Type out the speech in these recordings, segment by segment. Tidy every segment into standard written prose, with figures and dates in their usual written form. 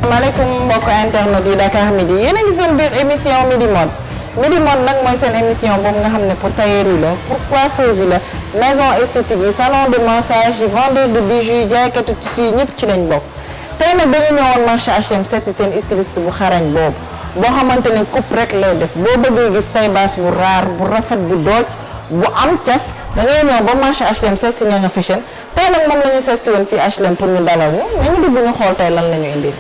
asalaamaaleykum mbokk internet yi Dakar Midi yéen a ngi seen biir émission Midi Mode Midi Mode nag mooy seen émission boobu nga xam ne pour tailleur yi la pour coiffeuse yi la maison esthétique yi salon de massage yi vendeur de bijoux yi jaaykatu tissu yi ñëpp ci lañ bokk. tey nag dañu ñëwoon marché HLM seet si seen styliste bu xarañ boobu boo xamante ne coupe rek lay def boo bëggee gis taille basse bu raar bu rafet bu dooj bu am cas da ngay ñëw ba marché HLM seet si Nianga Fashion tey nag moom la ñu seet si woon fii HLM pour ñu dalal ñu mais ñu dugg ñu xool tey lan la ñu indil.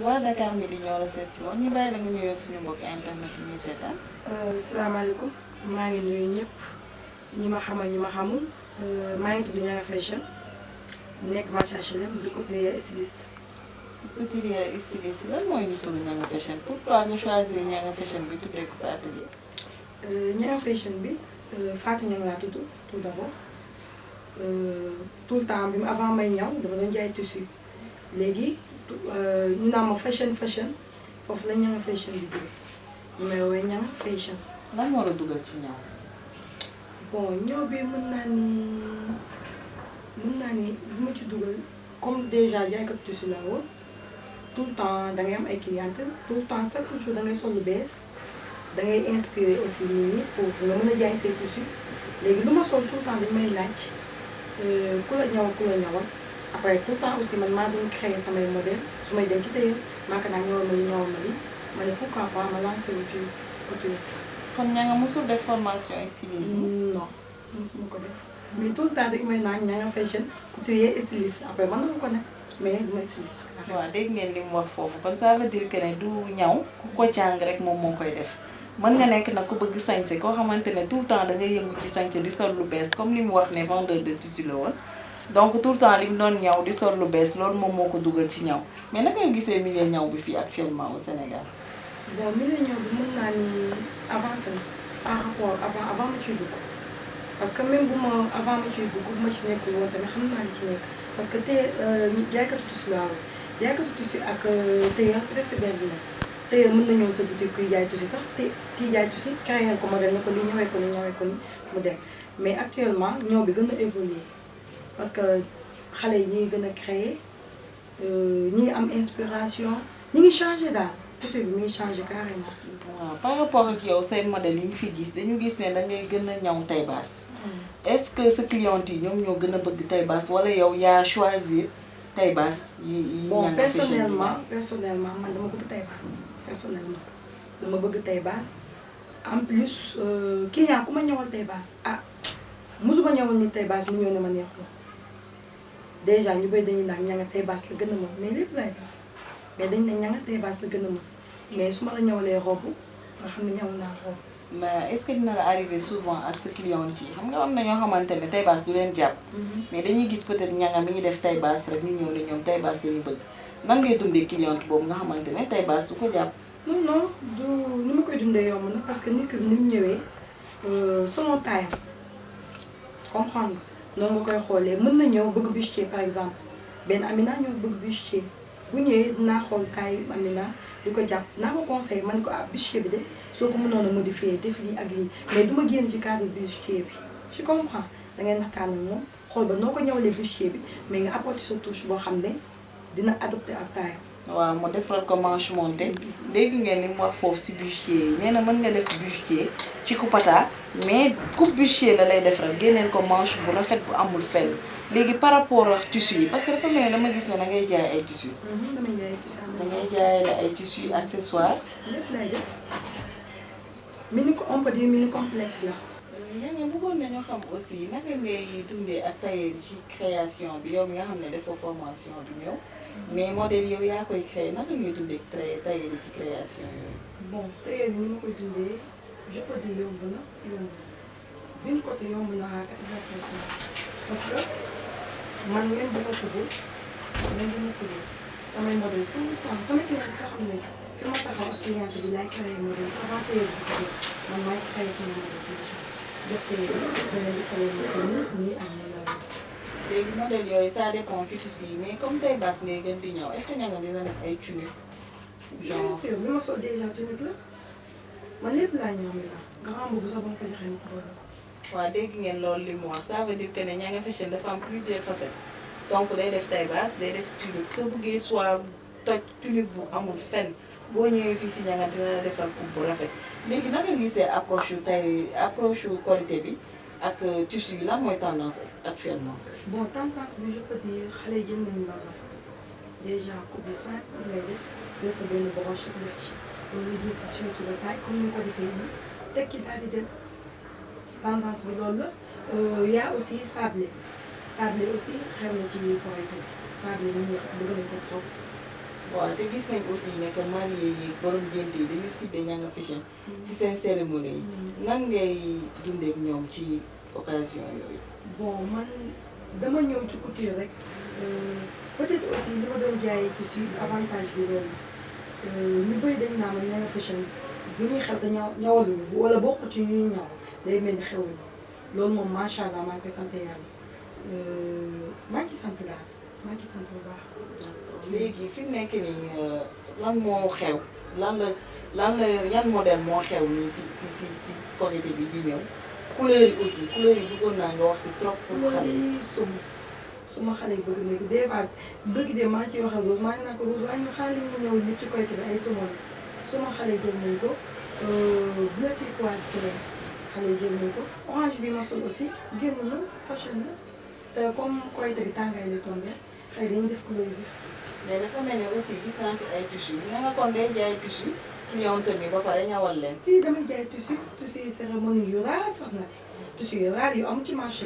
waa Dakar Midi ñoo la seet si woon ñu bàyyi la nga nuyoo suñu mbokk internet yi ñuy seetaan. salaamaaleykum maa ngi nuyu ñëpp ñi ma xamal ñi ma xamul maa ngi tudd Nianga Fashion nekk marché HLM di couturière styliste. couturière styliste lan mooy ñu tudd Nianga Fashion pourquoi nga choisir Nianga Fashion bi tuddee ko sa atelier. Nianga Fashion bi Fatou Niang laa tudd tout d'abord tout le temps bi avant may ñaw dama doon jaay tissu léegi. ñu naan ma fashion foofu la Nianga Fashion bi jógee ñu may woowee Nianga Fashion. lan moo la dugal ci ñaw. bon ñaw bi mën naa ni li ma ci dugal comme déjà jaaykat tissu la woon tout le temps da ngay am ay clientes tout le temps chaque jour da ngay sol lu bees da ngay inspiré aussi nit ñi pour nga mën a jaay say tissu léegi lu ma sol tout le temps dañ may laaj ku la ñawal. après tout le temps aussi man maa doon créer samay modèle su may dem ci tailleur maa ko naa ñëwal ma li ma ne pourquoi pas ma lancer wu ci couture. kon Nianga mosul def formation stylisme. non mosuma ko def mais tout le temps dañu may naan Nianga Fashion couturier styliste après man na ko ne mais du may styliste. waaw dégg ngeen li mu wax foofu kon ça veut dire que ne du ñaw ku ko jàng rek moom moo koy def mën nga nekk nag ku bëgg sañse koo xamante ne tout le temps da ngay yëngu ci sañse di sol lu bees comme li mu wax ne vendeur de tissu la woon. donc tout le temps li mu doon ñaw di sol lu bees loolu moom moo ko dugal ci ñaw mais naka nga gisee milieu ñaw bi fii actuellement au Sénégal. bon milieu ñaw bi mën naa ni avancé na par rapport avant ma ciy dugg parce que même bu ma avant ma ciy dugg bu ma ci nekkul woon tamit xam naa ni ci nekk parce que te jaaykatu tissu laa woon jaaykatu tissu ak tailleur peut-être c'est bien dina tailleur mën na ñëw sa boutique kuy jaay tissu sax te kii jaay tissu créer ko modèle ne ko li ñëwee ko ni mu dem mais actuellement ñaw bi gën a évoluer. parce que xale yi ñi ngi gën a créer ñi ngi am inspiration ñi ngi changé daal couture bi mi ngi changé carrément. waaw par rapport ak yow seen modèle yi ñu fi gis dañu gis ne da ngay gën a ñaw taille basse. est-ce que sa cliente yi ñoom ñoo gën a bëgg taille basse wala yow yaa choisir taille basse yi bon personnellement man dama bëgg taille basse personnellement dama bëgg taille basse en plus client ku ma ñëwal taille basse musuma ñëwal ni taille basse mu ñëw ne ma neexul. déjà ñu bëri dañuy naan Nianga taille basse la gën a mën mais lépp lay def mais dañ ne Nianga taille basse la gën a mën mais su ma la ñëwalee robe nga xam ne ñëw naa robe. mais est-ce que dina la arrivé souvent ak sa cliente yi xam nga am na ñoo xamante ne taille basse du leen jàpp. mais dañuy gis peut-être Nianga mi ngi def taille basse rek ñu ñëw ne ñoom taille basse la ñu bëgg nan ngay dundee cliente boobu nga xamante ne taille basse du ko jàpp. non du ni ma koy dundee yomb na parce que nit ki ni mu ñëwee selon taille comprendre nga noonu nga koy xoolee mën na ñëw bëgg bustier par exemple benn Amina ñëw bëgg bustier bu ñëwee dinaa xool taille Amina di ko jàpp naa ko conseillé man ko bustier bi de soo ko mënoon a modifier def lii ak lii mais du ma génn ci cadre bustier bi je comprends da ngay naxtaan moom xool ba noo ko ñëwalee bustier bi mais nga apporter sa touche boo xam ne dina adopté ak taille. waaw mu defal ko manche montée dégg ngeen li mu wax foofu si bustier yi nee na mën nga def bustier ci coupata mais coupe bustier la lay defaral génneel ko manche bu rafet bu amul fenn léegi par rapport ak tissu yi parce que dafa mel ne dama gis ne da ngay jaay ay tissu. damay jaay tissu da ngay jaay la ay tissu accessoire. lépp lay def on peut dire mini complexe la. Nianga bëggoon nañoo xam aussi naka ngay dundee ak tailleur ci création bi yow mi nga xam ne defoo formation du ñëw. mais modèle yow yaa koy créé naka ngay dundee tailleur ci création yooyu. bon tailleur ni ma koy dundee je peux dire yomb na d'une côté yomb na à 80% parce que man même bu ma tudd samay modèle tout le temps samay client sax xam ne fi ma taxaw ak client bi laay créé modèle avant tailleur bi ko man maay créé sama modèle déjà jox tailleur bi beneen bi fayal ma ko nii am na la. léegi modèle yooyu ça dépend ci tissu yi mais comme taille basse ngay gën di ñëw est-ce que Nianga dina def ay tunique. bien sûr li ma sol déjà tunique la man lépp laa ñëw mi la grand boobu sax ba ma ko joxee ma ko boole ko. waaw dégg ngeen loolu li mu wax ça veut dire que ne Nianga Fashion dafa am plusieurs facettes donc day def taille basse day def tunique soo bëggee soit toj tunique bu amul fenn boo ñëwee fii si Nianga dina la defal coupe bu rafet léegi naka nga gisee approche yu tey approche yu qualité bi ak tissu yi lan mooy tendance actuellement. bon tendance bi je peux dire xale yi jël nañu bazin déjà coupe bi simple bi ngay def jël sa benn broche def ci loolu gis surtout la taille comme ni nga ko defee nii teg ci daal di dem tendance bi loolu la y a aussi sablé aussi xew na ci korité bi sablé li ñuy wax bëgg nañ ko trop. waaw te gis nañ aussi ne que marié yi borom génte yi dañu ciblé Nianga Fashion ci seen cérémonie yi nan ngay dundee ak ñoom ci occasion yooyu. bon man dama ñëw ci couture rek peut-être aussi li ma doon jaayee tissu avantage bi loolu ñu bëri dañ naa ma Nianga Fashion bu ñuy xew te ñawaluñu wala bokku ci ñuy ñaw day mel ni xewuñu loolu moom macha allah maa ngi koy sant yàlla maa ngi sant daal maa ngi sant bu baax. léegi fi mu nekk nii lan moo xew lan la yan modèle moo xew nii si korité bi di ñëw couleur yi aussi couleur yi bëggoon naa nga wax si trop pour xale yi. suma xale yi bëgg nañu des fois bëgg de maa ciy wax ak Rose maa ngi naan ko Rose waaye ñu xale yi ñu ñëw nit ci korité bi ay suma xale yi jël nañu ko bleu turquoise xale yi jël nañu ko orange bi ma sol aussi génn na fashion la te comme korité bi tàngaay li tombé xëy dañuy def couleur vif. mais dafa mel ne aussi gis naa fi ay tissus yi nga kon day jaay tissu cliente bi ba pare ñawal leen. si damay jaay tissu cérémonie yu raar sax nag tissu yu raar yu am ci marché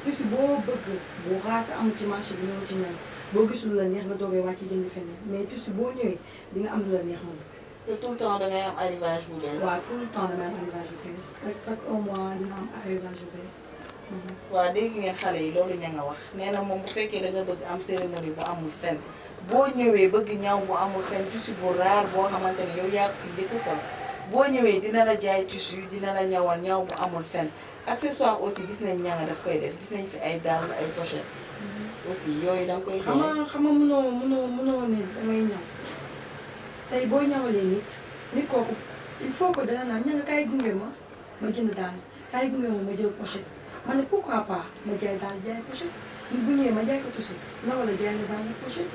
bi tissu boo bëgg bu raar te am ci marché bi ñëw ci ñan boo gisul la neex nga doogee wàcc jënd feneen mais tissu boo ñëwee di nga am lu la neex moom. te tout le temps dangay am arrivage bu bees. waaw tout le temps damay am arrivage bu bees chaque un mois dina am arrivage bu bees. waaw dégg ngeen xale yi loolu ña nga wax nee na moom bu fekkee da nga bëgg am cérémonie bu amul fenn boo ñëwee bëgg ñaw bu amul fenn tissu bu raar boo xamante ne yow yaa ko fi njëkk sol boo ñëwee dina la jaay tissu dina la ñawal ñaw bu amul fenn accessoire aussi gis nañ Nianga daf koy def gis nañ fi ay dàll ay pochette aussi yooyu da nga koy jaay. xam nga mënoo ne damay ñaw tey boo ñawalee nit kooku il faut que dana naan Nianga kaay gunge ma jënd dàll kaay gunge ma jël pochette ma ne pourquoi pas ma jaay dàll jaay pochette bu ñëwee ma jaay ko tissu na wala jaay la dàll pochette.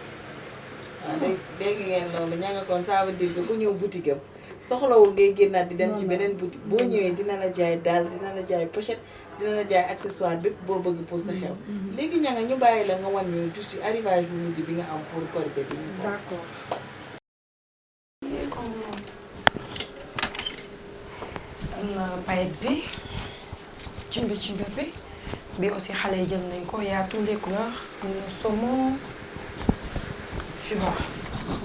waaw dégg ngeen loolu Nianga kon ça veut dire que ku ñëw boutique am soxlawul ngay génnaat di dem ci beneen boutique boo ñëwee dina la jaay daal dina la jaay pochette dina la jaay accessoire bépp boo bëgg pour sa xew. léegi Nianga ñu bàyyi la nga wan ñu tissu arrivage bu mujj bi nga am pour korité bi. d'accord. am na paillette bi cimbi bi aussi xale yi jël nañ ko y a tous les couleurs am na saumon. tu vois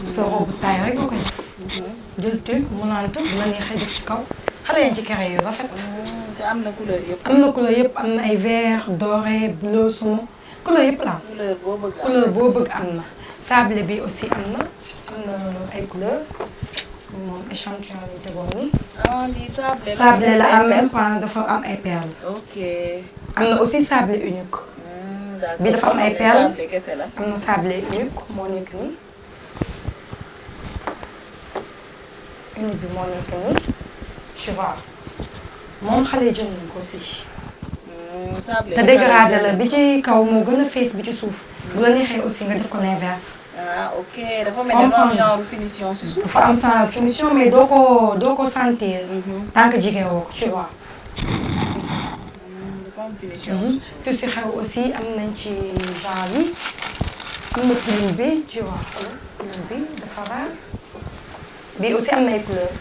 sa robe taille rek nga koy def. jël tube mu naan tëb bu la neexee def ci kaw xale yi ci kere yu rafet. te am na couleur yëpp. am na couleur yëpp am na ay vert doré bleu saumon couleur yëpp la am. couleur boo bëgg am na. sablé bi aussi am na ay couleur moom échantillon lañ tegoon nii. lii sablé la. sablé la am même pas dafa am ay perles. ok. am na aussi sablé unique. bi dafa am ay perles am na sablé unique moo nekk nii unique bi moo nekk nii tu vois moom xale yi jël nañ ko si. te dégradé la bi ci kaw moo gën a fees bi ci suuf bu la neexee aussi nga def ko l'inverse. ok dafa mel ni am genre finition si suuf. dafa am genre finition mais doo ko sentir. tant que jigéen woo ko tu vois. te si xew aussi am nañ ci genre yi am na plume bi tu vois plume bi dafa raar bi aussi am na ay couleur.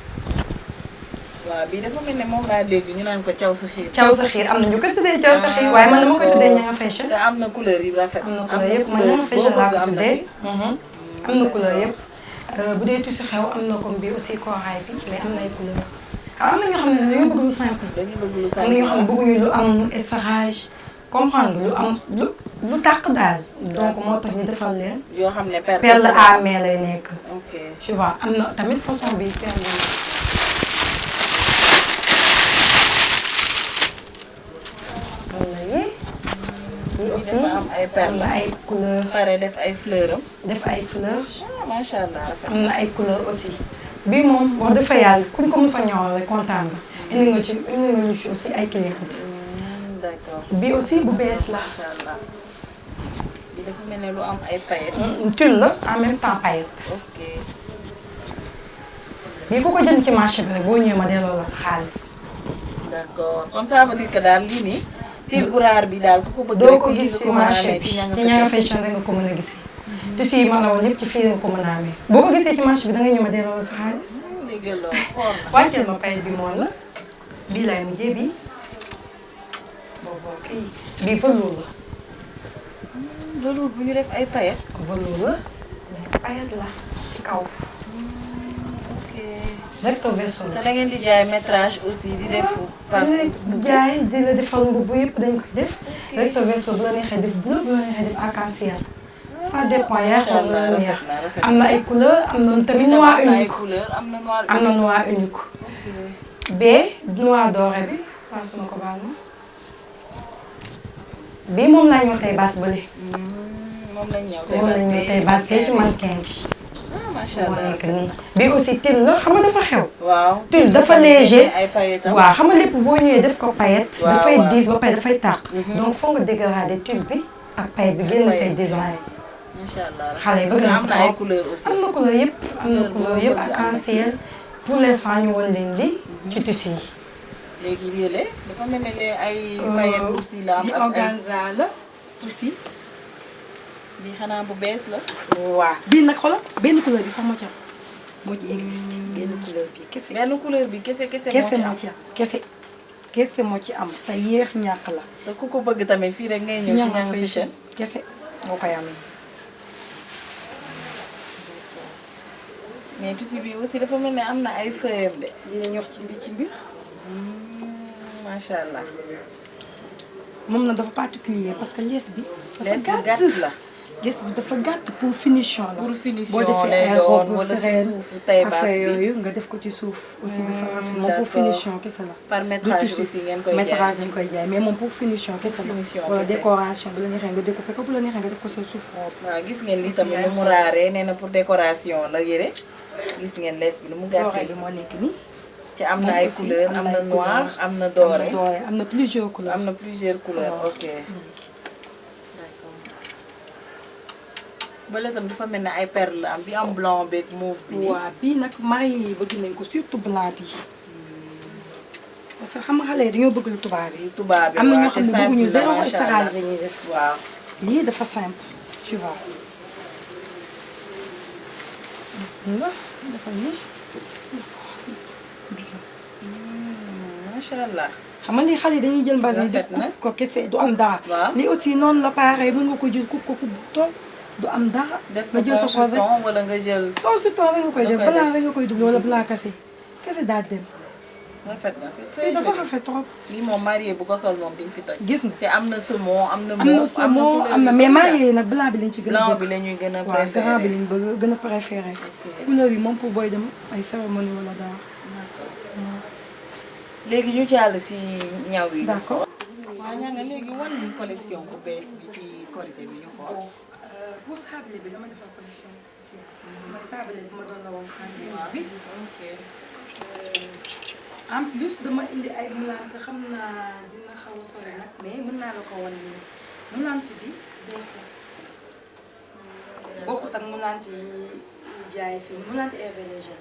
waaw bii dafa mel ne moom laa dégg ñu naan ko caw sa xiir. caw sa xiir am na ñu ko tuddee caw sa xiir waaye man dama koy tuddee Nianga Fashion. te am na couleur yu rafet. am na couleur yëpp man Nianga Fashion laa ko tuddee. am na couleur yëpp bu dee tissu xew am na comme bi aussi kooraay bi mais am na ay couleur. am na ñoo xam ne dañoo bëgg lu simple. am na ñoo xam ne bëgguñu lu am essorage comprendre lu am lu tàq daal. donc moo tax ñu defal leen. yoo xam ne perle à main lay nekk. ok tu vois am na tamit façon bi perle yi. am na yi aussi am ay perle ay couleur pare def ay fleur am. def ay fleurs. macha allah rafet am na ay couleur aussi bii moom wax dëgg fa yàlla kuñ ko mos a ñëwal rek kontaan nga. indi nga ñu ci aussi ay clientes. d'accord bii aussi bu bees la. macha allah. bi dafa mel ne lu am ay paillettes. tulle la en même temps paillettes. ok. bii ku ko jënd ci marché bi rek boo ñëwee ma delloo la sa xaalis. d'accord kon ça veut dire que daal lii nii. til bu raar bi daal ku ko bëgg doo rek ko fii gis nga ci ko mën a marché amee bi ci ci Ñanga Fashion rek nga ko mën a gisee. tissu yi ma la woon yëpp ci fii nga ko mën a amee. boo ko gisee ci marché bi danga ñëw ma delloo la sa xaalis. dégg loolu xool na. wàcceel ma paille bi moom la. bii laay mujjee bii. boobu kii bii velours la. velours bu ñu def ay paillettes. velours la mais paillette la ci kaw. ok. recto verso te la. da ngeen di jaay métrage aussi di def par. jaay di la defal mbubb yëpp dañ koy def. recto verso bu la neexee def bleu bu la neexee def arc-en-ciel. ça dépend yaa xool la neex. am na ay couleur am na tamit noir unique. am na noir am na noir unique. bee noir doré bi waaw su ma ko baal ma. bii moom laa ñëw tey baas bële. moom lañ ñëw moom lañ ñëw tey baas tey ci mannequin bi. macha moo allah nekk nii. bii aussi til la xam nga dafa xew. waaw til dafa léger. ay paillettes waaw xam nga lépp boo ñëwee def ko paillette. waaw dafay waaw. diis ba pare dafay tàq. donc foog nga dégrader til bi ak paillette bi génn say design. macha allah xale yi bëgg na am na ay couleurs aussi. am na couleur yëpp am na couleur yëpp ak arc-en-ciel pour l'instant ñu woon leen li ci tissu yi. léegi yële dafa mel ne lee ay paillettes aussi la am bi ak ay organza la aussi. bi xanaa bu bees la. waaw bii nag xoolal benn couleur bi sax moo ci am moo ci existe benn couleur bi kese. benn couleur bi kese kese kese moo moo ci ci am kese kese moo ci am te yéex ñàkk la. te ku ko bëgg tamit fii rek ngay ñëw ci Ñanga Fashion. kese moo koy amee. mais tissu bi aussi dafa mel ne am na ay feuilles de. dinañ wax ci mbir. macha allah. moom na dafa particulier parce que lees bi. lees bi gàtt la. lees bi dafa gàtt pour finition la. pour finition boo defee lay ay doon robe wala si serré suufu taille basse affaire bi. yooyu nga def ko ci suuf. aussi dafa rafet moom pour d'accord. finition kese la. par métrage tissu. aussi ngeen koy jaay. métrage dañ koy jaay mais moom pour finition kese la. finition wala kese. décoration bu la neexee nga découpé ko bu la neexee nga def ko sa suuf robe. waaw gis ngeen li Aussi tamit yaay lu mu xool. raaree nee na pour décoration la yére gis ngeen lees bi lu mu doore gàttee bi moo nekk nii. ci am na moom ay aussi couleurs am am na na ay noir couleurs. am na am na doré doore am na plusieurs couleurs. am na plusieurs couleurs waaw. ok bële tam dafa mel ne ay perle la am bi am blanc beeg mauve bi nii. waaw bii nag marié yi bëgg nañ ko surtout blanc bi parce que xam nga xale yi dañoo bëgg lu tubaab yi. tubaab bi am na waaw ñoo xam te ne bëgguñu simple la zéro macha allah essorage la ñuy def. waaw lii dafa simple tu vois. la dafa nii gis nga. macha allah. xam nga ni xale yi dañuy jël base yi di Rafet na. coupe ko kese du am dara. waaw. lii aussi noonu la pareil mën nga ko jël coupe ko coupe bu tool du am dara. def nga ko jël sa ton sur xol rek ton wala nga jël. ton sur ton rek nga koy nga def koy blanc def. rek nga koy dugal wala blanc kese kese daal dem. rafet na c'est très fii dafa joli. rafet trop. lii moom marié bu ko sol moom di nga fi toj. gis nga. te am na saumon am na am na mauve saumon couleur am na yu mais bëri marié yi nag blanc bi lañ ci gën a blanc bëgg. bi la ñuy gën a waaw grand bi préféré. lañ bëgg gën a préféré. couleur yi moom pour booy dem ay cérémonie wala dara. léegi ñu jàll si ñaw yi. d'accord. waaw Ñanga léegi wan ñu collection bu bees bi ci Korité bi ñu xool. pour sablé bi dama defar collection spéciale. mooy sablé bi ma doon la woon sànq bi. en plus dama indi ay moulante xam naa dina xaw a sori nag mais mën naa la ko wan nii moulante bi bees la. bokkut ak moulante yi jaay fii moulante Hervé Léger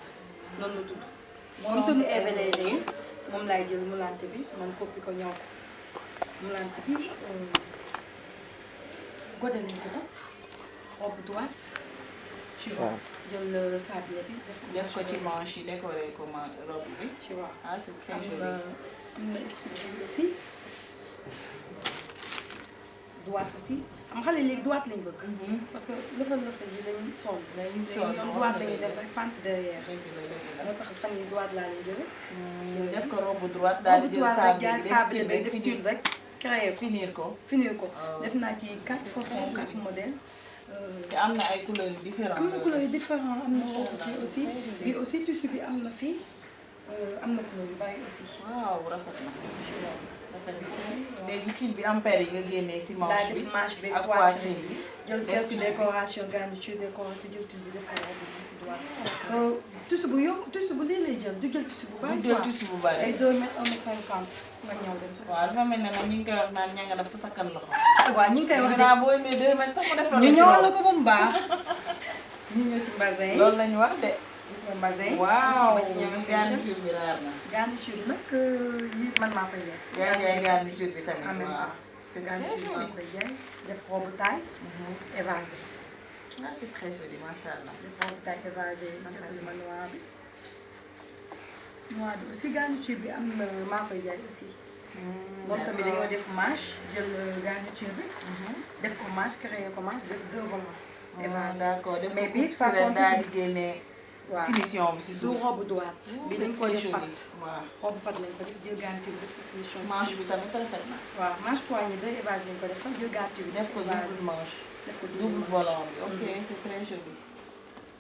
la noonu la tudd. comme tenue Hervé Léger yi moom laay jël moulante bi man copie ko ñëw ko moulante bi godé lañ ko def robe droite tu vois jël sablé bi def ko ci manche yi décoré ko ma robe bi. tu vois ah c'est très am joli. na expliqué aussi droite aussi am xale léegi droite lañ bëgg parce que lëfal yi lañ sonn dañuy léegi sonn ñoom droite lañuy def rek fente derrière moo tax fan yi droite laa leen jële def ko robe droite daal di jël droite rek jaay sable sablé bi bi def tulle rek créé ko finir ko. finir ko def naa ci 4 façons 4 modèles te am na ay couleurs yu différentes. am na couleur yu différent am na kii aussi bi aussi tissu bi am na fii am na couleur yu bari aussi waaw rafet na. rafet na léegi cil bi ampère yi nga génnee si daa manche def bi manche bi ak poitrine poitrine bi. jël def quelques tissu. décoration garniture décorative jël tissu bi def ko robe bu droit. tissu bu yomb tissu bu lii lay jël du jël tissu bu bari du jël tissu bu bari. ay 2 mètres 1 mètre 50 nga ñëw dem sax. waaw dafa mel ne nag ñu ngi koy wax naan ña nga dafa sakkan loxo. waaw ñu ngi koy wax de naa boo nee 2 mètres sax mu def ñu ñëwal la ko ba mu baax. ñu ñëw ci mbasin yi loolu lañu wax de. gis nga mbasin yi. waaw ba ci ñaari fashion garniture bi raar na. garniture bi nag yi man maa koy jaay. yaa ngi garniture bi tamit en même waaw. temps. garniture maa koy jaay def robe taille évasé. ah c'est très joli macha allah. def robe taille évasé jotul ma noir bi. noir bi aussi garniture bi am na maa koy jaay aussi. moom tamit dañoo def manche jël garniture bi. def ko manche créé ko manche def 2 volants. évasé d'accord def mais ko bii coupe par sirène contre daal di génne waaw finition bi si du suuf. robe droite. bi dañ ko def joli pat. waaw. robe pat lañ ko def jël garniture bi def ko finition. manche bi tamit rafet na. waaw manche poignée 2 évasé lañ ko defal jël garniture bi def ko évasé. double manche. def ko double volant bi ok c'est très joli.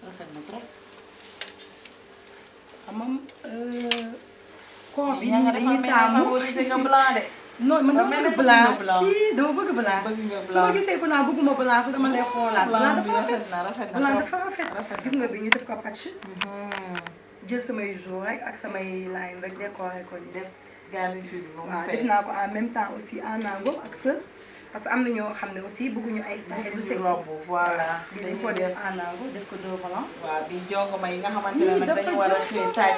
rafet na trop. xam corps bi yaa nga dañuy dafa taamu favoriser nga blanc de. non man dama bëgg blanc ci dama bëgg blanc. bëgg nga su ma blanc. gisee ko naa bëgguma blanc sax dama lay xoolaat. blanc dafa rafet na rafet na blanc trop. dafa rafet. rafet na. gis nga bi ñu def ko patch jël samay jour rek ak samay line rek décoré ko nii. def garniture bi moom waaw fees. def naa ko en même temps aussi en ango ak sër parce que am na ñoo xam ne aussi bëgguñu ay taille lu sexy. robe voilà. bii dañ ko def en ango def ko 2 volants. waaw bi jongoma yi nga xamante ne nag dafa dañu war a xëy taaj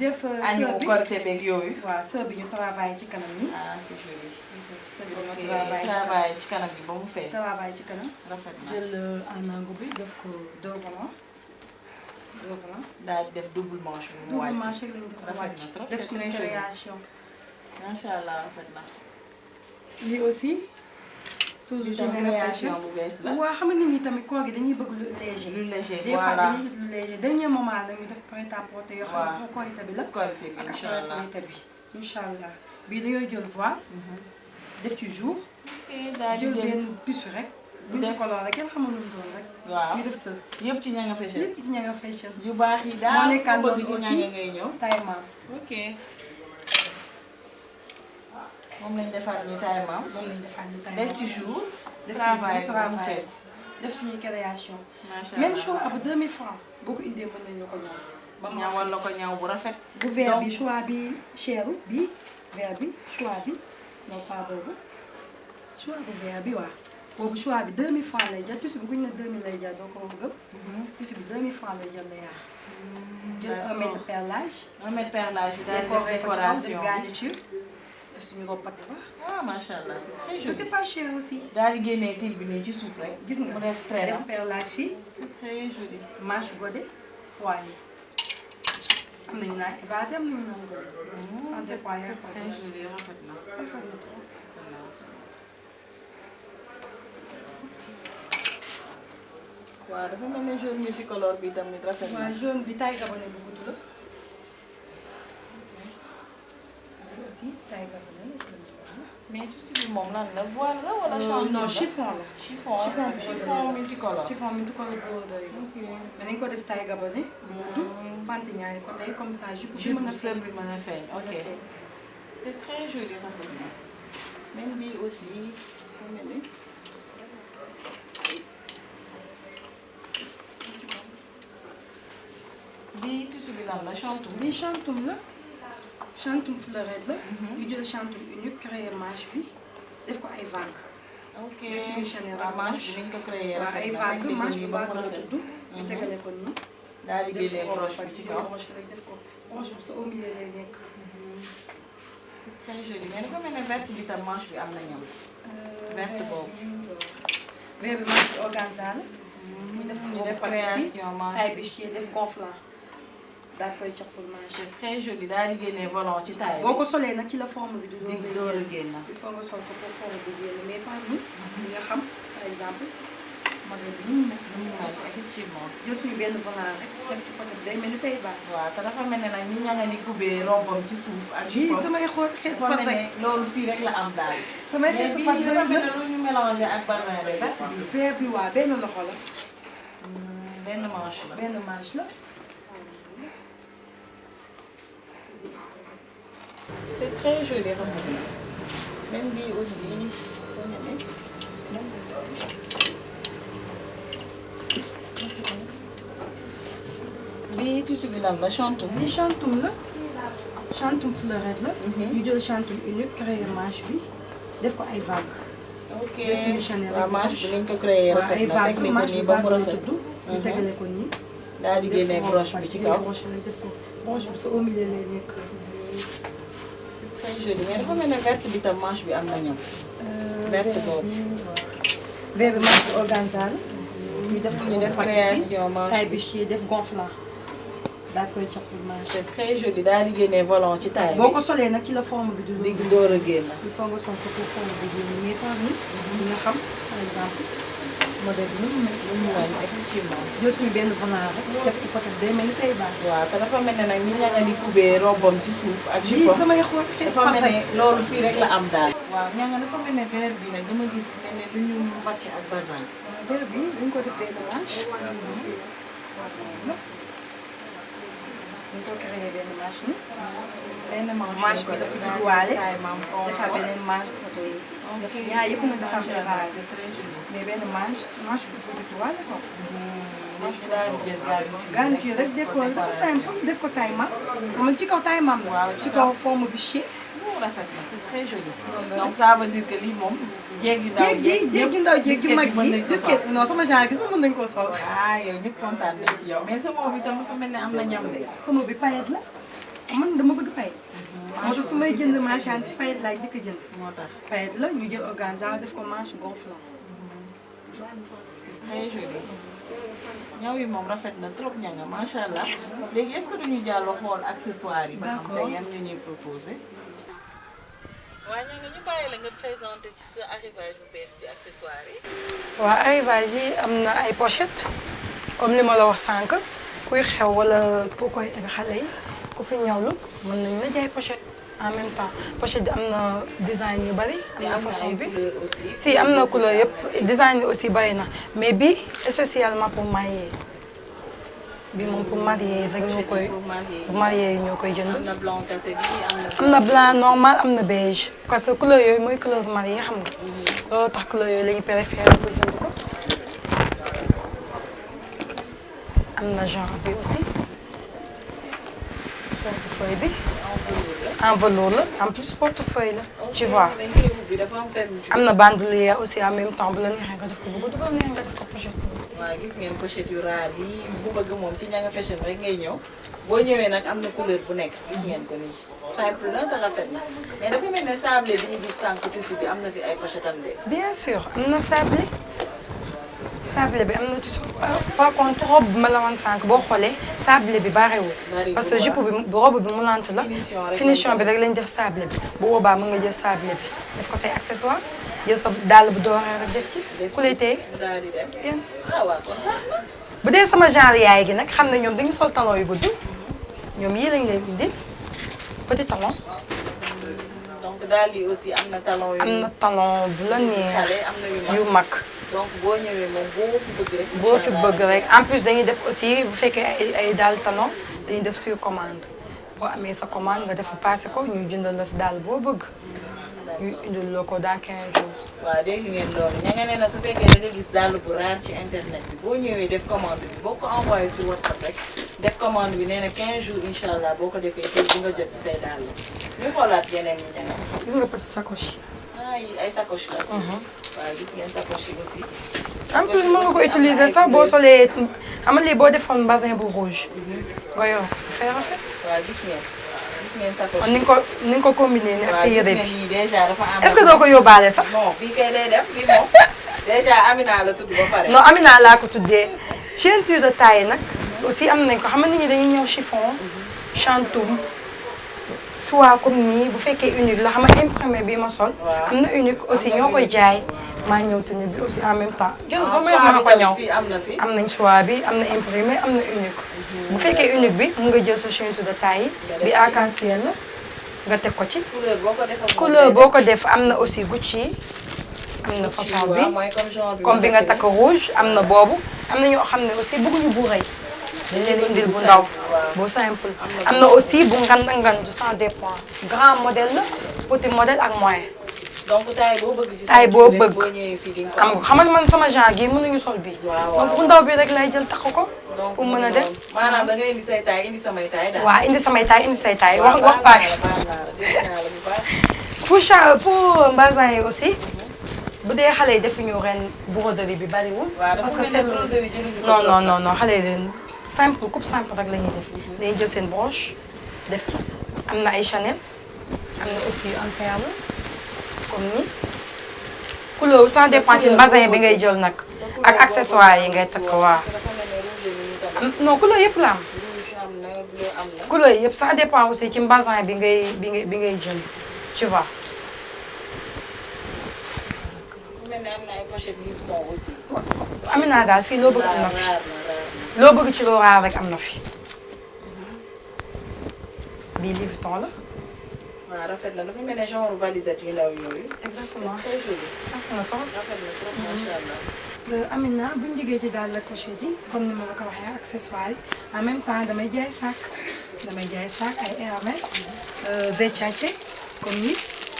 def añu sër bi korité beeg yooyu. waaw sër bi ñu travaillé ci kanam nii. ah c'est joli. sër bi dañoo ok travaillé ci kanam. travail ci kanam bi ba mu fees. travail ci kanam. rafet na jël en ango bi def ko 2 volants. 2 volants. daal di def double manche bi mu double wàcc. manche lañ def rafet na trop. def c'est suñu très joli. création. macha allah rafet na. lii aussi. toujours lii tamit création bu bees la. waaw xam nga nit ñi tamit koor gi dañuy bëgg lu léger. lu léger des fois voilà. dañuy def lu léger dernier moment nag ñu def prêt-à-porter yoo xam ne pour korité bi la. korité bi ak incha après allah. korité bi incha allah bii dañoo jël voile. def ci jour. ok daal di jël jël benn tissu rek. bu buntu def color rek kenn xamul lu mu doon rek. waaw ñu def sa yëpp ci ña nga fashion. lépp ci ña nga fashion. yu baax yi moo daal nekkaat ko bëgg noonu ci aussi. ña ngay ñëw. taille maam ok. moom lañ defaat ni taille maam. moom lañ defaat ni taille def maam. ci jour. def travail ci ba mu travail fees. def suñu création. macha allah même choix bu 2000 francs boo ko indee mën nañu ko ñëw. ba mu ñawal la rafet. ko ñaw bu rafet. bu vert bi donc choix bi cher bi vert bi choix bi non pas boobu choix bu vert bi waaw boobu choix bi 2000 francs lay jar tissu bi ku ñu ne 2000 lay jar doo ko gëm tissu bi 2000 francs lay jar la yaa jël 1 mètre perlage un mètre perlage bi daal di def décoré ko ci kaw def décoration bi. garniture def suñu robe pat ba ah macha allah c'est très mais joli. c'est pas cher aussi daal di génnee til bi nii ci suuf rek. gis nga mu def traîne def perlage fii c'est très joli. manche godet poignée am nañu naan évasé am nañu naan godet sans déployer c'est très joli rafet na. rafet na trop. waaw dafa mel ne jaune multicolore bi tamit rafet na. waaw jaune bi taille gabonais bu gudd la. aussi taille gabonais la. mais tissu bi moom lan la voile la wala chantier non la? chiffon la. chiffon chiffon chiffon multicolore. chiffon mi du ko broderie la. ok. mais dañ ko def taille gabonais. gudd fante ñaari côté comme ça jupe bi mën a sër bi mën a feeñ. ok mën a feeñ. c'est très joli rafet na. même bii aussi xam nga ni. bii tissu bi lan la chantoum. bii chantoum la chantoum fleurette la. ñu jël chantoum unique créé manche bi def ko ay vagues. ok Def suñu Chanel waaw manche bi ni ñu ko créé waaw rafet ay na. vagues rek manche bi ba mu vague la rafet. tudd. ñu tegale ko nii. daal di def génnee ko broche bi ci kaw. broche rek def ko broche bi sa au milieu lay nekk. très joli mais dafa mel ne verte bi tam manche bi am na ñam. verte boobu. vert bi manche bi organza la. ñu def ñu ko def pat création manche. taille bichier def gonflant daal koy cappal manche. c'est très joli daal di génnee volant ci taille boo ko solee nag ci la forme bi di bi. doog door a a génn. il faut nga sol ko pour forme bi génn mais pas ni ñi nga xam par exemple modèle bi ni mu nekk ni mu nekk effectivement. jël suñu benn volant rek teg ci côté bi day mel ni tey baas. waaw te dafa mel ne nag ñi ña nga ni kubee rombam ci suuf ak lii jupam. samay xool xeet dafa pat mel ne rek loolu fii rek la am daal. samay mais xeetu bii pat dafa mel rek ne lu ñu mélangé ak barin rek verte bi. vert bi waa benn loxo la benn manche la. benn manche la. c'est très joli rafet na. même bii aussi bii tissu bi lan la chantum. lii chantum la chantum fleurette la. ñu jël chantum unique créer manche bi def ko ay vagues. ok def suñu Chanel waaw manche bi niñ ko créé waaw rafet ay na vagues teg manche nii bi ba mu vague la rafet. tudd. ñu tegale ko nii. daal di génnee broche bi ci kaw. broche la def ko broche bi sa au milieu lay nekk. très joli mais dafa mel ne verte bi tam manche bi am na ñam. verte boobu. vert bi manche bi organza la. ñu def ñu def création manche taille bichier def gonflant daal koy cax pour manche. c'est très joli daal di génnee volant ci taille bi. boo ko solee nag ci la forme bi du digg door a génn. il faut nga sol ko pour forme bi génn mais par ni nga xam par exemple modèle bi nu mu mel. lu mu mel effectivement. jël suñu benn volant rek def ci côté day mel ni tey baax. waaw te dafa mel ne nag ñi ña nga di kubee robam ci suuf ak lii jupam. samay xool dafa mel ne loolu fii rek la am daal. waaw ña nga dafa mel ne vert bi nag dama gis mel ne lu ñu wàcc ak bazin. vert bi dañ ko def benn manche. dañ ko créé benn manche ni benn manche bi dafa judduwaale dafa defar beneen manche côté yi. def ñaar yëpp nag dafa am démarrage mais benn manche bi dafa judduwaale ko. manche bi daal di jël garniture rek décorer dafa simple def ko taille mam xam nga ci kaw taille mam la. ci kaw forme bichier. rafet na c'est très joli. donc ça veut dire que lii moom. jéeg yu ndaw jéeg yu ndaw jéeg yu mag yi disquette non sama genre gi sax mën nañu koo sol. ah yow ñëpp kontaan nañ ci yow mais sama bi tam dafa mel ne am na ñam de. sama bi paillette la man dama bëgg paillette. moo tax su may jënd marchandise paillette laay njëkk a jënd. moo tax paillette la ñu jël organza def ko manche gonflant. très joli. ñaw yi moom rafet na trop ña nga macha allah léegi est-ce que duñu jàll xool accessoires yi. ba xam te yan nga ñuy proposé. waaw ña nga ñu bàyyi la nga présenté ci sa arrivage bu bees ci accessoires yi. waaw arrivage yi am na ay pochette comme li ma la wax sànq kuy xew wala pour koy xale yi ku fi ñawlu mën nañu la jaay pochette en même temps pochette bi am na design yu bari. am na façon bi si am na couleur yëpp design yi aussi bari na mais bi spécialement pour marier bi moom pour marier rek ñoo koy. pour marier yi ñoo koy jënd. am na blanc cassé bi am na blanc normal am na beige. parce que couleur yooyu mooy couleur mariée xam nga. loolu tax couleur yooyu la ñu préféré pour jënd ko. am na genre bi aussi portefeuille bi. en velours la en plus portefeuille la. tu vois am na bandoulière aussi en même temps bu la neexee nga def ko bëgg dugal neex nga def ko pochette. waaw gis ngeen pochette yu raar yi bu bëgg moom ci Ñanga Fashion rek ngay ñëw boo ñëwee nag am na couleur bu nekk gis ngeen ko nii simple la te rafet na mais dafa mel ne sablé bi ñu gis sànq tissu bi am na fi ay pochette am de. bien sûr am na sablé sablé bi am na tissu par contre robe bi ma la wan sànq boo xoolee sablé bi bariwul parce que jupe bi robe bi moulante la finition bi rek lañ def sablé bi bu boobaa mën nga jël sablé bi def ko say accessoire jël sa dàll bu dooree rek def ci ku lay téye yéen bu dee sama genre yaay gi nag xam ne ñoom dañu sol talon yu gudd ñoom yii lañ leen indi petit talon. donc daal di aussi am na talon yu. am na talon bu la neex am na yu mag. donc boo ñëwee moom boo fi bëgg rek. boo fi bëgg rek en plus dañuy def aussi bu fekkee ay daal talon dañuy def sur commande boo amee sa commande nga def passé ko ñu jëndal la si daal boo bëgg ñu indil la ko dans 15 jours. waaw dégg ngeen loolu ña nga ne na su fekkee da nga gis dàll bu raar ci internet bi boo ñëwee def commande bi boo ko envoyé sur WhatsApp rek def commande bi nee na 15 jours incha allah boo ko defee tey di nga jot ci say dàll ñu xoolaat yeneen ñi ña nga. gis nga petit sacoche yi. ay sacoche la. waaw gis ngeen sacoche yi aussi. en plus mën nga ko utiliser sax boo solee xam nga lii boo defoon basin bu rouge. nga yor dafay rafet. waaw gis ngeen sacoche kon ni nga ko combiné nii ak sa yére bi. déjà dafa am. est-ce que doo ko yóbbaale sax. non bii kay day dem bii moom déjà Amina la tudd ba pare. non Amina laa ko tuddee ceinture de taille nag. aussi am nañ ko xam nga nit ñi dañuy ñëw chiffon. chantoum. choix comme nii bu fekkee unique la xam nga imprimé bi ma sol. am na unique aussi ñoo koy jaay. maa ñëw tenue bi aussi en même temps. jërëjëf sama yëpp maa ko ñëw am nañ choix bi am na imprimé am na unique. bu fekkee unique bi mun nga jël sa ceinture de taille bi arc-en-ciel la nga teg ko ci. couleur boo ko def am na aussi Gucci am na façon bi comme bi nga takk rouge am na boobu am na ñoo xam ne aussi bëgguñu bu rëy. dañ leen indil bu ndaw bu simple am na aussi bu ngand ça dépend grand modèle la petit modèle ak moyen donc taille boo bëgg ci taille boo bëgg boo ñëwee fii di nga am xam nga man sama genre gi mënuñu sol bii donc bu ndaw bi rek lay jël takk ko pour mën a def maanaam da ngay indi say taille indi samay taille daal waaw indi samay taille indi say taille wax pare pour bazin yi aussi bu dee xale yi defuñu ren broderie bi bariwul parce que c'est non xale yi leen simple coupe simple rek la ñuy def dañuy jël seen broche def ci am na ay Chanel am na aussi en perle comme ni couleur ça dépend ci bazin bi ngay jël nag ak accessoires yi ngay takk waa non couleur yëpp la am couleur yëpp ça dépend aussi ci bazin bi ngay jël tu vois. Amina daal fii loo bëgg am na fi loo bëgg ci loo raar rek am na fi bii Louis Vuitton la. waaw rafet na dafa mel ne genre valisette yu ndaw yooyu. exactement très joli. rafet na trop macha allah. Amina bu ñu jógee ci daal la pochette yi comme ni ma la ko waxee accessoires yi en même temps damay jaay sac ay Hermès Versace comme ni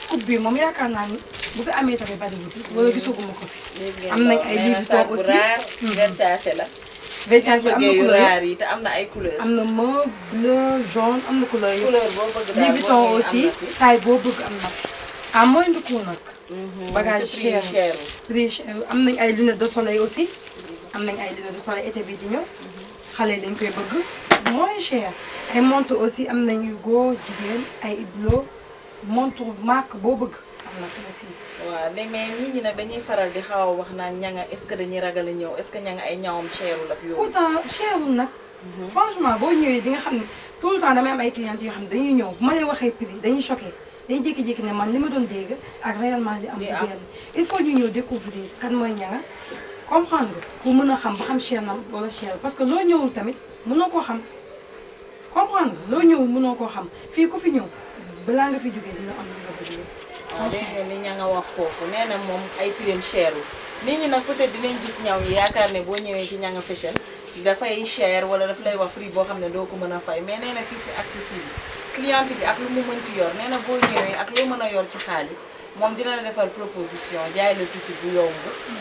coupe bi moom yaakaar naa ni bu fi amee tamit bariwul wala gisaguma ko fi. am nañ ay Louis Vuitton aussi Versace la. Versace am na couleur yi te am na ay couleur. am na mauve bleu jaune am na couleur yi. couleur boo bëgg daal Louis Vuitton aussi taille boo bëgg am na fi. à moins de coût nag. bagage cher prix cher am nañ ay lunettes de soleil aussi. am nañ ay lunettes de soleil été bii di ñëw. xale yi dañ koy bëgg moins cher. ay montres aussi am nañ yu góor jigéen ay Hublot montre marque boo bëgg am na fi aussi. waaw mais nit ñi nag dañuy faral di xaw a wax naan ña nga est-ce que dañuy ragal a ñëw est-ce que ña nga ay ñawam cherul ak yooyu. pourtant cherul nag. franchement boo ñëwee di nga xam ne tout le temps damay am ay clientes yoo xam ne dañuy ñëw bu ma lay waxee prix dañuy choqué dañuy jékki-jékki ne man li ma doon dégg ak réellement li am ci benn il faut ñu ñëw découvrir kan mooy ñanga comprendre nga pour mën a xam ba xam cher na wala cher parce que loo ñëwul tamit mënoo koo xam comprendre nga loo ñëwul mënoo koo xam fii ku fi ñëw balaa nga fi jógee dina am lu nga bëgg yëpp. waaw dégg nga ni ña nga wax foofu nee na moom ay prix cherul nit ñi nag peut-être dinañ gis ñaw yi yaakaar ne boo ñëwee ci ñanga fashion dafay cher wala daf lay wax prix boo xam ne doo ko mën a fay mais nee na fii c'est accessible cliente bi ak lu mu mënti yor nee na boo ñëwee ak loo mën a yor ci xaalis moom dina la defar proposition jaay la tissu bu yomb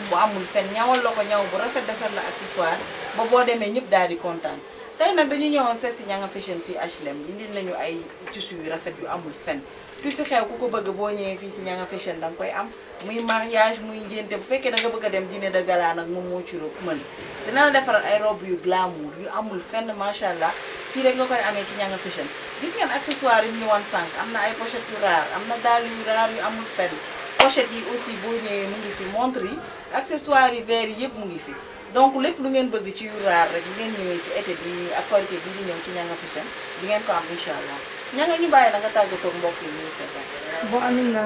bu amul fen ñawal la ko ñaw bu rafet defar la accessoire ba boo demee ñëpp daal di kontaan tey nag dañu ñëwoon seet si ñanga fashion fii HLM indil nañu ay tissu yu rafet yu amul fen tissu xew ku ko bëgg boo ñëwee fii si ñanga fashion danga koy am muy mariage muy ngénte bu fekkee da nga bëgg a dem dîner de gala nag moom moo ci mën dina la defaral ay robe yu glamour yu amul fenn macha allah fii rek nga koy amee ci ñanga fashion gis ngeen accessoire yi ñu wan sànq am na ay pochette yu raar am na dàll yu raar yu amul fenn pochette yi aussi boo ñëwee mu ngi fi montre yi accessoire yi verre yi yëpp mu ngi fi donc lépp lu ngeen bëgg ci yu raar rek bu ngeen ñëwee ci été bi ak korité bi di ñëw ci ñanga fashion di ngeen ko am incha allah ñanga ñu bàyyi la nga tàggatoo ak mbokk yi ñuy seetaan. bon Amina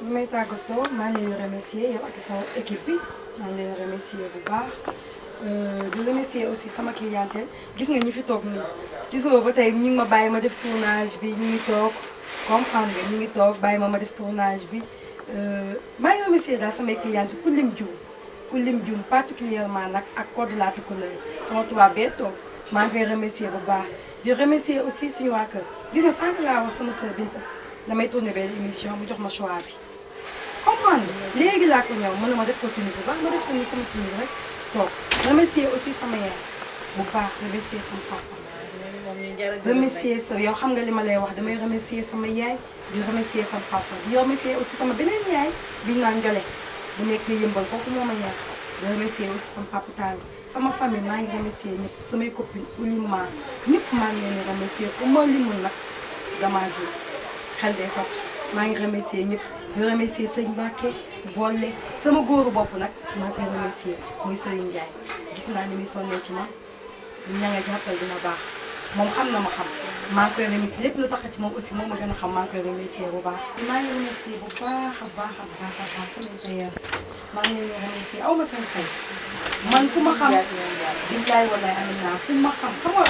li may tàggatoo maa ngi leen di remercier yow ak sama équipe bi maa ngi leen di remercier bu baax di remercier aussi sama clientèle gis nga ñi fi toog nii ci suba ba tey ñu ngi ma bàyyi ma def tournage bi ñu ngi toog comprendre nga ñu ngi toog bàyyi ma def tournage bi maa ngi remercier daal samay clientes ku lim juum particulièrement nag ak code laata couleur sama tubaab bee toog maa ngi koy remercier bu baax di remercier aussi suñu waa kër gis nga sànq laa wax sama sœur Binta damay tourné benn émission mu jox ma choix bi comprendre léegi laa ko ñëw mën na ma def ko tenue bu baax ma def ko ni sama tenue rek toog remercier aussi sama yaay bu baax remercier sama papa remercier sa yow xam nga li ma lay wax damay remercier sama yaay di remercier sama papa di remercier aussi sama beneen yaay bi ñu naan Njole bu nekk yëmbal kooku moo ma yar di remercier aussi sama papa Tall sama famille maa ngi remercier ñëpp samay copines Oulima ñëpp maa ngi leen di remercier ku ma limul nag damaa jóg xel day fàtt maa ngi remercier ñëpp di remercier sëñ Mbacke boole sama góoru bopp nag maa ngi koy remercier muy Serigne Ndiaye gis naa ni muy sonnee ci man ña nga jàppal dina baax moom xam na ma xam maa ngi koy remercier lépp lu tax ci moom aussi moom ma gën a xam maa ngi koy remercier bu baax. maa ngi remercier bu baax a baax a baax a baax sama tailleur maa ngi leen di remercier aw ma seen fay man ku ma xam billaay wallaay Amina ku ma xam xam nga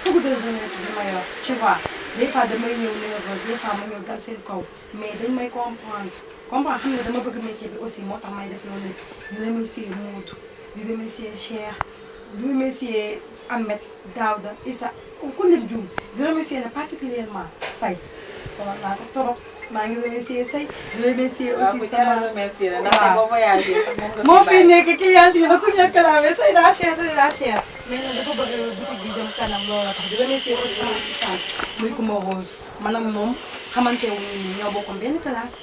fougue de jeunesse bi ma yor tu vois des fois damay ñëw nerveuse des fois ma ñëw dal seen kaw mais dañ may comprendre xam nga dama bëgg métier bi aussi moo tax may def loolu di remercier Modou di remercier Cheikh di remercier Ahmed Daouda Issa ku leen juum di remercier na particulièrement Say sama naa ko trop maa ngi remercier say di remercier waaw aussi ku sama jar a remercier la ndaxte boo voyagé sax moom nga moo fi fi bàyyi. nekk client yi na ku ñàkk laa mais say daa cher mais nag dafa bëgg boutique bi dem kanam loolu tax di remercier aussi sama assistante muy Coumba Rose maanaam moom xamante wu ñu ñoo bokkoon benn classe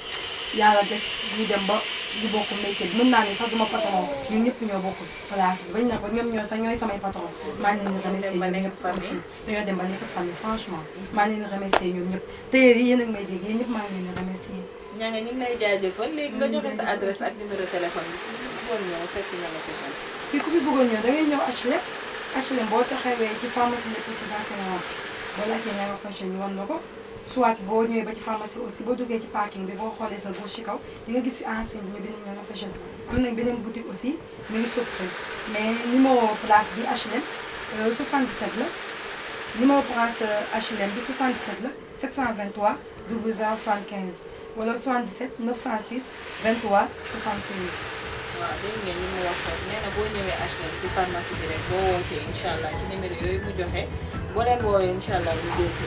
yàlla def ñu dem ba di bokk métier bi mën naa ne sax duma patron ñun ñëpp ñoo bokk classe bi bañ na ko ñoom ñoo sax ñooy samay patron maa ngi leen di remercier ba ñoom nekk ñëpp famille. aussi dañoo dem ba nekk famille franchement maa ngi leen di remercier ñoom ñëpp téer yi yéen a ngi may dégg yéen ñëpp maa ngi leen di remercier ña nga ñu ngi lay jaajëfal léegi nga joxe sa adresse ak numéro téléphone bi ku bëggoon ñëw fekk si Ñanga Fashion. fii ku fi bëggoon ñëw da ngay ñëw HLM HLM boo taxawee ci pharmacie lépp si Sénégal boo laajtee Ñanga Fashion ñu wan la ko soit boo ñëwee ba ci pharmacie aussi boo duggee ci parking bi boo xoolee sa gauche ci kaw di nga gis si enseigne bi ñu bind Ñanga Fashion am nañ beneen boutique aussi ñu ngi Soprim mais numéro place bi HLM 77 la numéro place HLM bi 77 la 723 0075 wala 77 906 23 76. waaw dégg ngeen li mu wax foofu nee na boo ñëwee HLM ci pharmacie bi rek boo wootee incha allah ci numéro yooyu mu joxe boo leen woowee incha allah ñu jël si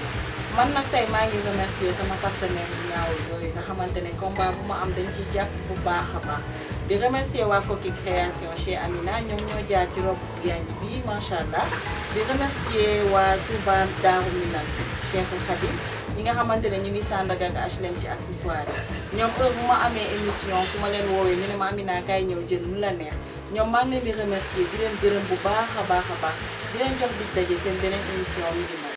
man nag tey maa ngi remercier sama partenaire yu ñaawul yooyu nga xamante ne combat bu ma am dañ ciy jàpp bu baax a baax di remercier waa Koki création chez Amina ñoom ñoo jaar ci robe bu yanj bi macha allah di remercier waa Touba Darou Minane Cheikhul Khadim ñi nga xamante ne ñu ngi Sandaga ak HLM ci accessoire yi ñoom heure bu ma amee émission su ma leen woowee ñu ne ma Amina kaay ñëw jël lu la neex ñoom maa ngi leen di remercier di leen gërëm bu baax a baax a baax di leen jox dig daje seen beneen émission Midi Mode.